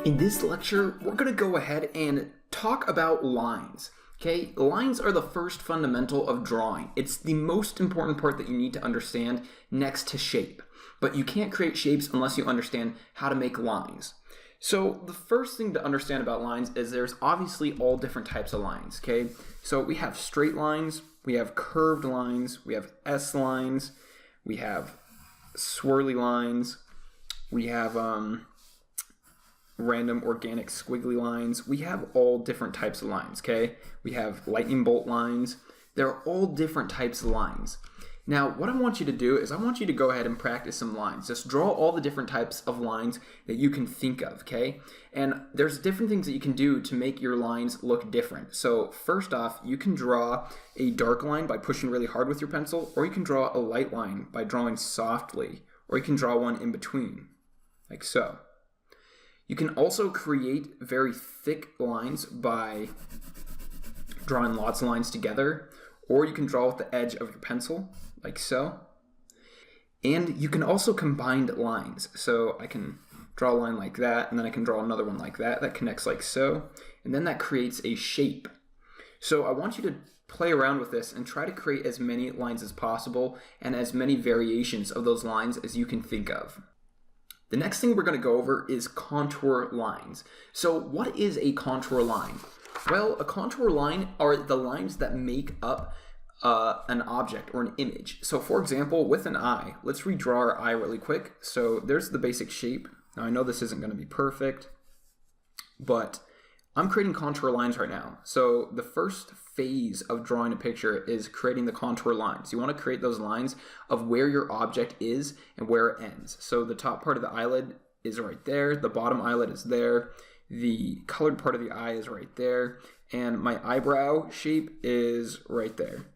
In this lecture, we're going to go ahead and talk about lines. Okay, lines are the first fundamental of drawing. It's the most important part that you need to understand next to shape. But you can't create shapes unless you understand how to make lines. So the first thing to understand about lines is there's obviously all different types of lines, okay? So we have straight lines, we have curved lines, we have S lines, we have swirly lines, we have random organic squiggly lines. We have all different types of lines, okay? We have lightning bolt lines. They're all different types of lines. Now, what I want you to do is I want you to go ahead and practice some lines. Just draw all the different types of lines that you can think of, okay? And there's different things that you can do to make your lines look different. So first off, you can draw a dark line by pushing really hard with your pencil, or you can draw a light line by drawing softly, or you can draw one in between, like so. You can also create very thick lines by drawing lots of lines together, or you can draw with the edge of your pencil, like so. And you can also combine lines. So I can draw a line like that, and then I can draw another one like that, that connects like so, and then that creates a shape. So I want you to play around with this and try to create as many lines as possible and as many variations of those lines as you can think of. The next thing we're going to go over is contour lines. So what is a contour line? Well, a contour line are the lines that make up an object or an image. So for example, with an eye, let's redraw our eye really quick. So there's the basic shape. Now I know this isn't going to be perfect, but I'm creating contour lines right now. So the first phase of drawing a picture is creating the contour lines. You want to create those lines of where your object is and where it ends. So the top part of the eyelid is right there, the bottom eyelid is there, the colored part of the eye is right there, and my eyebrow shape is right there.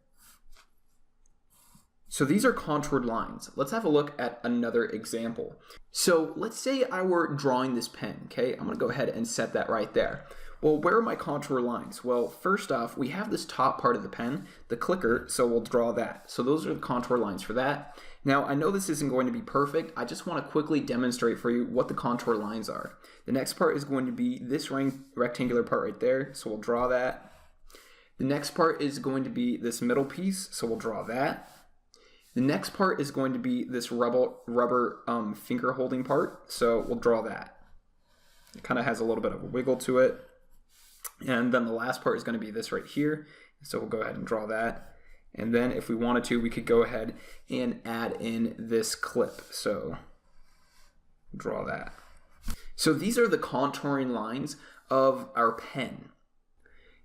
So these are contoured lines. Let's have a look at another example. So let's say I were drawing this pen, okay? I'm gonna go ahead and set that right there. Well, where are my contour lines? Well, first off, we have this top part of the pen, the clicker, so we'll draw that. So those are the contour lines for that. Now, I know this isn't going to be perfect. I just want to quickly demonstrate for you what the contour lines are. The next part is going to be this rectangular part right there, so we'll draw that. The next part is going to be this middle piece, so we'll draw that. The next part is going to be this rubber finger holding part, so we'll draw that. It kind of has a little bit of a wiggle to it. And then the last part is going to be this right here. So we'll go ahead and draw that. And then if we wanted to, we could go ahead and add in this clip. So draw that. So these are the contouring lines of our pen.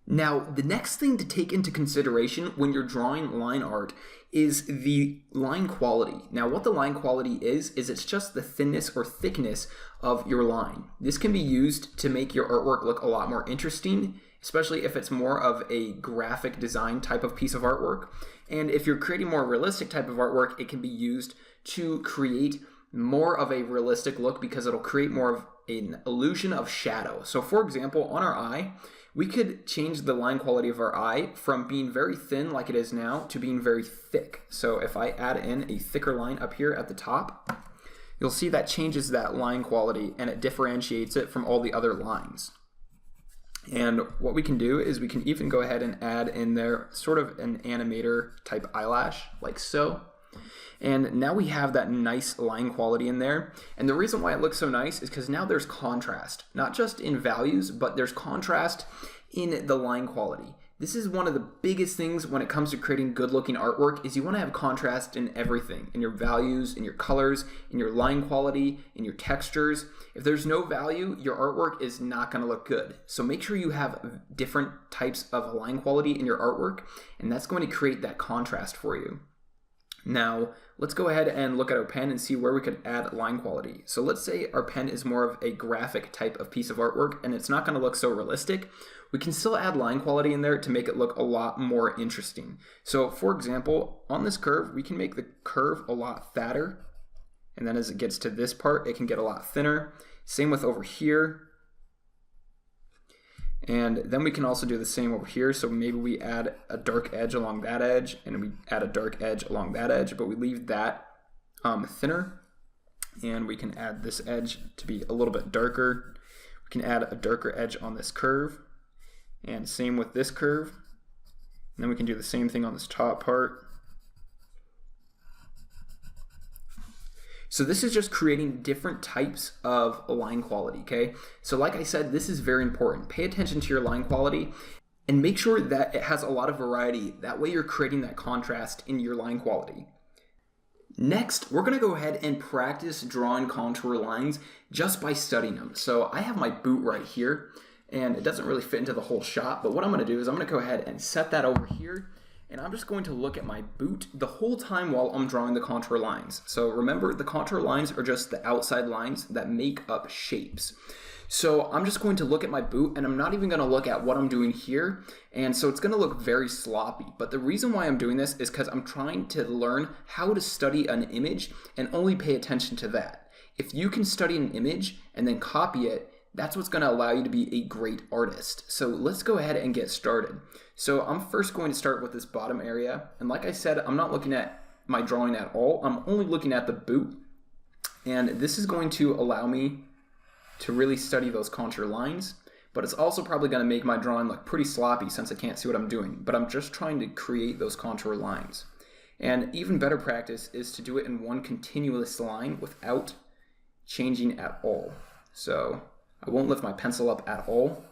Now, the next thing to take into consideration when you're drawing line art is the line quality. Now, what the line quality is it's just the thinness or thickness of your line. This can be used to make your artwork look a lot more interesting, especially if it's more of a graphic design type of piece of artwork. And if you're creating more realistic type of artwork, it can be used to create more of a realistic look because it'll create more of an illusion of shadow. So for example, on our eye, we could change the line quality of our eye from being very thin like it is now to being very thick. So if I add in a thicker line up here at the top, you'll see that changes that line quality and it differentiates it from all the other lines. And what we can do is we can even go ahead and add in there sort of an animator type eyelash, like so. And now we have that nice line quality in there. And the reason why it looks so nice is because now there's contrast, not just in values, but there's contrast in the line quality. This is one of the biggest things when it comes to creating good looking artwork is you want to have contrast in everything, in your values, in your colors, in your line quality, in your textures. If there's no value, your artwork is not going to look good. So make sure you have different types of line quality in your artwork, and that's going to create that contrast for you. Now, let's go ahead and look at our pen and see where we could add line quality. So let's say our pen is more of a graphic type of piece of artwork and it's not going to look so realistic. We can still add line quality in there to make it look a lot more interesting. So for example, on this curve, we can make the curve a lot fatter. And then as it gets to this part, it can get a lot thinner. Same with over here. And then we can also do the same over here. So maybe we add a dark edge along that edge and we add a dark edge along that edge, but we leave that thinner. And we can add this edge to be a little bit darker. We can add a darker edge on this curve, and same with this curve. And then we can do the same thing on this top part. So this is just creating different types of line quality, okay? So like I said, this is very important. Pay attention to your line quality and make sure that it has a lot of variety. That way you're creating that contrast in your line quality. Next, we're gonna go ahead and practice drawing contour lines just by studying them. So I have my boot right here, and it doesn't really fit into the whole shot, but what I'm gonna do is I'm gonna go ahead and set that over here, and I'm just going to look at my boot the whole time while I'm drawing the contour lines. So remember, the contour lines are just the outside lines that make up shapes. So I'm just going to look at my boot, and I'm not even going to look at what I'm doing here, and so it's going to look very sloppy. But the reason why I'm doing this is because I'm trying to learn how to study an image and only pay attention to that. If you can study an image and then copy it, that's what's going to allow you to be a great artist. So let's go ahead and get started. So I'm first going to start with this bottom area, and like I said, I'm not looking at my drawing at all. I'm only looking at the boot, and this is going to allow me to really study those contour lines, but it's also probably going to make my drawing look pretty sloppy since I can't see what I'm doing, but I'm just trying to create those contour lines. And even better practice is to do it in one continuous line without changing at all. So I won't lift my pencil up at all.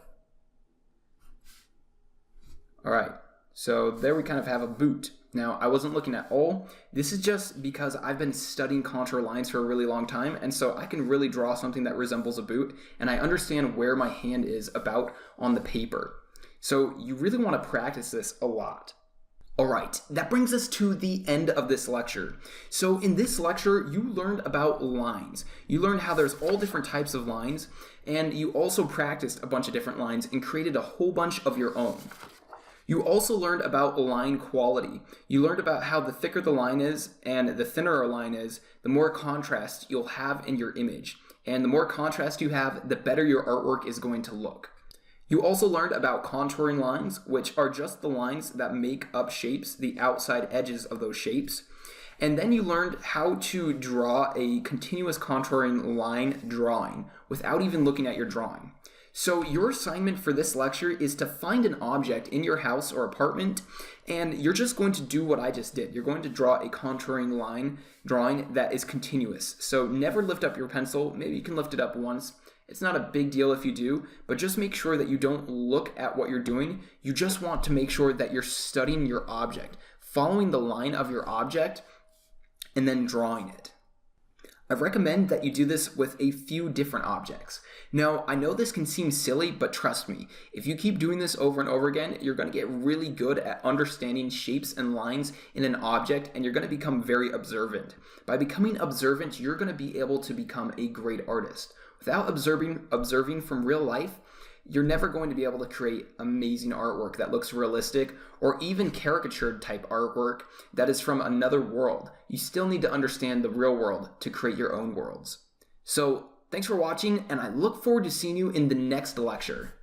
All right, so there we kind of have a boot. Now, I wasn't looking at all. This is just because I've been studying contour lines for a really long time, and so I can really draw something that resembles a boot, and I understand where my hand is about on the paper. So you really want to practice this a lot. All right, that brings us to the end of this lecture. So in this lecture, you learned about lines. You learned how there's all different types of lines, and you also practiced a bunch of different lines and created a whole bunch of your own. You also learned about line quality. You learned about how the thicker the line is and the thinner a line is, the more contrast you'll have in your image. And the more contrast you have, the better your artwork is going to look. You also learned about contouring lines, which are just the lines that make up shapes, the outside edges of those shapes. And then you learned how to draw a continuous contouring line drawing without even looking at your drawing. So your assignment for this lecture is to find an object in your house or apartment, and you're just going to do what I just did. You're going to draw a contouring line drawing that is continuous. So never lift up your pencil. Maybe you can lift it up once. It's not a big deal if you do, but just make sure that you don't look at what you're doing. You just want to make sure that you're studying your object, following the line of your object, and then drawing it. I recommend that you do this with a few different objects. Now, I know this can seem silly, but trust me, if you keep doing this over and over again, you're going to get really good at understanding shapes and lines in an object, and you're going to become very observant. By becoming observant, you're going to be able to become a great artist. Without observing from real life, you're never going to be able to create amazing artwork that looks realistic or even caricatured type artwork that is from another world. You still need to understand the real world to create your own worlds. So thanks for watching, and I look forward to seeing you in the next lecture.